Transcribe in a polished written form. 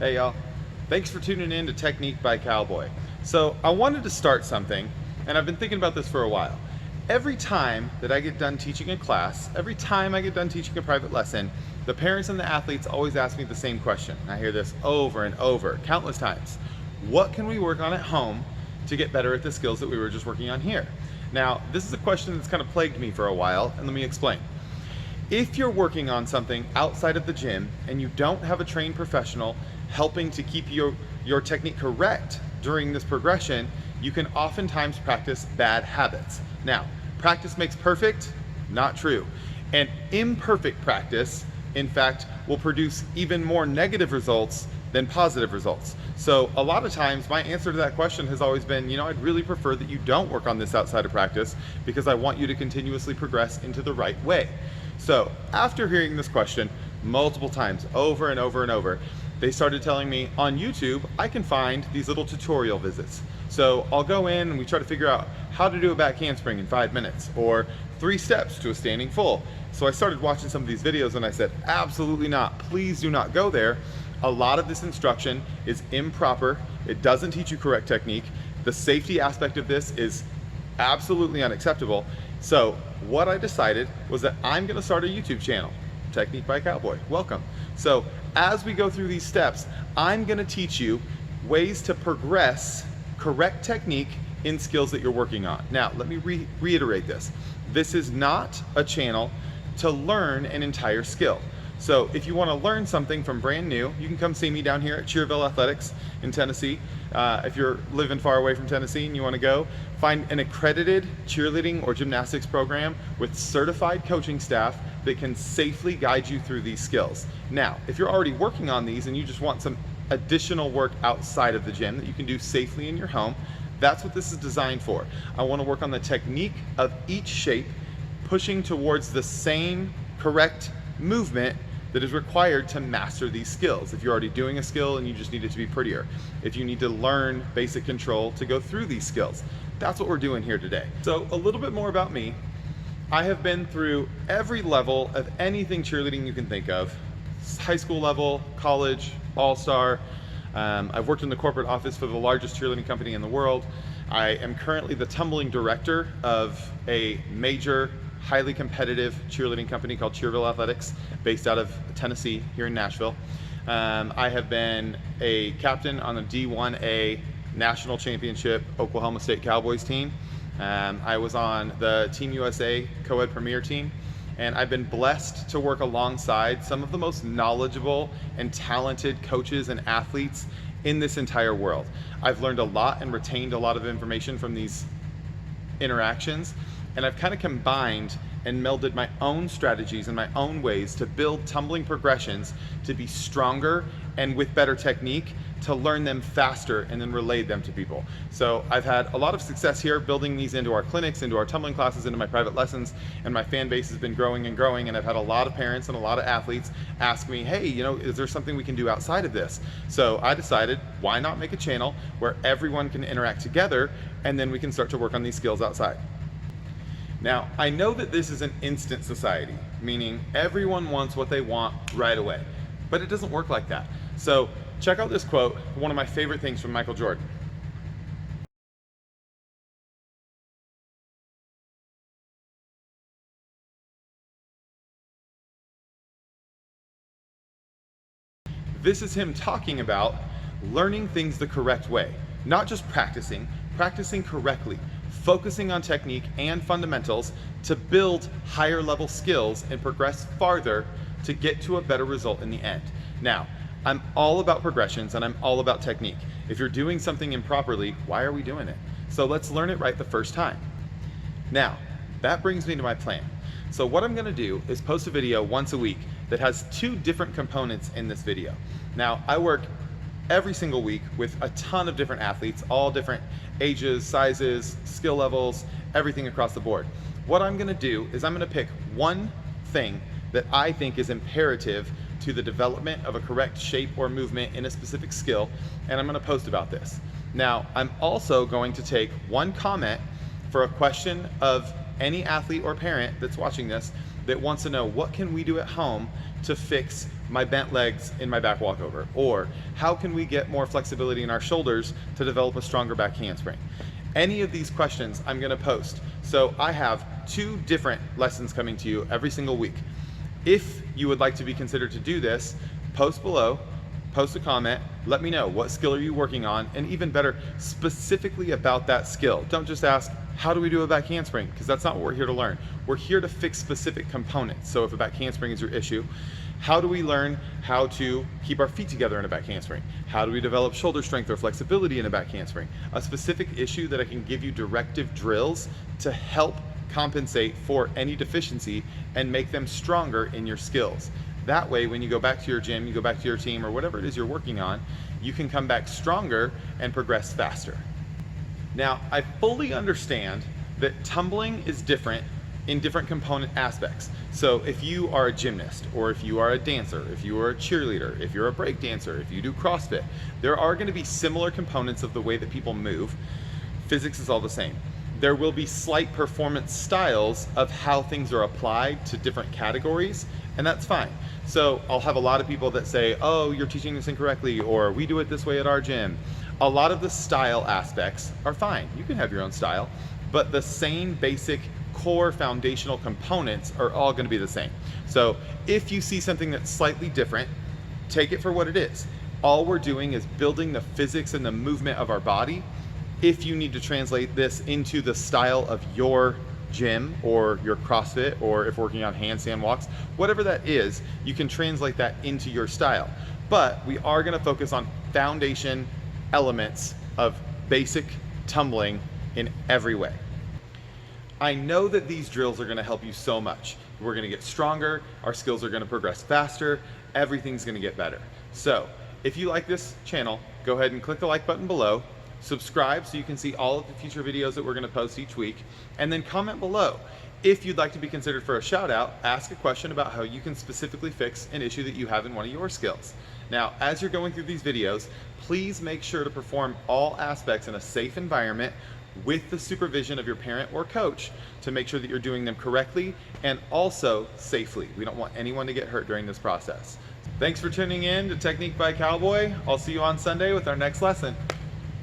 Hey y'all, thanks for tuning in to Technique by Cowboy. So I wanted to start something, and I've been thinking about this for a while. Every time that I get done teaching a class, every time I get done teaching a private lesson, the parents and the athletes always ask me the same question. I hear this over and over, countless times. What can we work on at home to get better at the skills that we were just working on here? Now, this is a question that's kind of plagued me for a while, and let me explain. If you're working on something outside of the gym and you don't have a trained professional helping to keep your technique correct during this progression, you can oftentimes practice bad habits. Now, practice makes perfect, not true. And imperfect practice, in fact, will produce even more negative results than positive results. So a lot of times my answer to that question has always been, I'd really prefer that you don't work on this outside of practice because I want you to continuously progress into the right way. So after hearing this question multiple times over and over and over, they started telling me on YouTube, I can find these little tutorial visits. So I'll go in and we try to figure out how to do a back handspring in 5 minutes or 3 steps to a standing full. So I started watching some of these videos and I said, absolutely not, please do not go there. A lot of this instruction is improper. It doesn't teach you correct technique. The safety aspect of this is absolutely unacceptable. So what I decided was that I'm gonna start a YouTube channel, Technique by Cowboy. Welcome. So as we go through these steps, I'm gonna teach you ways to progress correct technique in skills that you're working on. Now, let me reiterate this. This is not a channel to learn an entire skill. So if you want to learn something from brand new, you can come see me down here at Cheerville Athletics in Tennessee. If you're living far away from Tennessee and you want to go, find an accredited cheerleading or gymnastics program with certified coaching staff that can safely guide you through these skills. Now, if you're already working on these and you just want some additional work outside of the gym that you can do safely in your home, that's what this is designed for. I want to work on the technique of each shape, pushing towards the same correct movement that is required to master these skills. If you're already doing a skill and you just need it to be prettier, if you need to learn basic control to go through these skills, that's what we're doing here today. So a little bit more about me. I have been through every level of anything cheerleading you can think of, high school level, college, all-star. I've worked in the corporate office for the largest cheerleading company in the world. I am currently the tumbling director of a major highly competitive cheerleading company called Cheerville Athletics, based out of Tennessee, here in Nashville. I have been a captain on the D1A National Championship Oklahoma State Cowboys team. I was on the Team USA Co-Ed Premier team, and I've been blessed to work alongside some of the most knowledgeable and talented coaches and athletes in this entire world. I've learned a lot and retained a lot of information from these interactions, and I've kind of combined and melded my own strategies and my own ways to build tumbling progressions to be stronger and with better technique, to learn them faster and then relay them to people. So I've had a lot of success here building these into our clinics, into our tumbling classes, into my private lessons, and my fan base has been growing and growing, and I've had a lot of parents and a lot of athletes ask me, hey, is there something we can do outside of this? So I decided, why not make a channel where everyone can interact together and then we can start to work on these skills outside. Now, I know that this is an instant society, meaning everyone wants what they want right away, but it doesn't work like that. So check out this quote, one of my favorite things from Michael Jordan. This is him talking about learning things the correct way, not just practicing correctly, focusing on technique and fundamentals to build higher level skills and progress farther to get to a better result in the end. Now, I'm all about progressions and I'm all about technique. If you're doing something improperly, why are we doing it? So let's learn it right the first time. Now, that brings me to my plan. So what I'm gonna do is post a video once a week that has 2 different components in this video. Now, I work every single week with a ton of different athletes, all different ages, sizes, skill levels, everything across the board. What I'm gonna do is I'm gonna pick one thing that I think is imperative to the development of a correct shape or movement in a specific skill, and I'm gonna post about this. Now, I'm also going to take one comment for a question of any athlete or parent that's watching this that wants to know, what can we do at home to fix my bent legs in my back walkover? Or how can we get more flexibility in our shoulders to develop a stronger back handspring? Any of these questions I'm gonna post. So I have 2 different lessons coming to you every single week. If you would like to be considered to do this, post below, post a comment, let me know, what skill are you working on, and even better, specifically about that skill. Don't just ask, how do we do a back handspring? Because that's not what we're here to learn. We're here to fix specific components. So if a back handspring is your issue, how do we learn how to keep our feet together in a back handspring? How do we develop shoulder strength or flexibility in a back handspring? A specific issue that I can give you directive drills to help compensate for any deficiency and make them stronger in your skills. That way, when you go back to your gym, you go back to your team, or whatever it is you're working on, you can come back stronger and progress faster. Now, I fully understand that tumbling is different in different component aspects. So if you are a gymnast, or if you are a dancer, if you are a cheerleader, if you're a break dancer, if you do CrossFit, there are going to be similar components of the way that people move. Physics is all the same. There will be slight performance styles of how things are applied to different categories, and that's fine. So I'll have a lot of people that say, oh, you're teaching this incorrectly, or we do it this way at our gym. A lot of the style aspects are fine. You can have your own style, but the same basic core foundational components are all going to be the same. So if you see something that's slightly different, take it for what it is. All we're doing is building the physics and the movement of our body. If you need to translate this into the style of your gym or your CrossFit, or if working on handstand walks, whatever that is, you can translate that into your style. But we are going to focus on foundation elements of basic tumbling in every way. I know that these drills are going to help you so much. We're going to get stronger, our skills are going to progress faster, everything's going to get better. So if you like this channel, go ahead and click the like button below, subscribe so you can see all of the future videos that we're going to post each week, and then comment below. If you'd like to be considered for a shout out, ask a question about how you can specifically fix an issue that you have in one of your skills. Now, as you're going through these videos, please make sure to perform all aspects in a safe environment with the supervision of your parent or coach to make sure that you're doing them correctly and also safely. We don't want anyone to get hurt during this process. Thanks for tuning in to Technique by Cowboy. I'll see you on Sunday with our next lesson.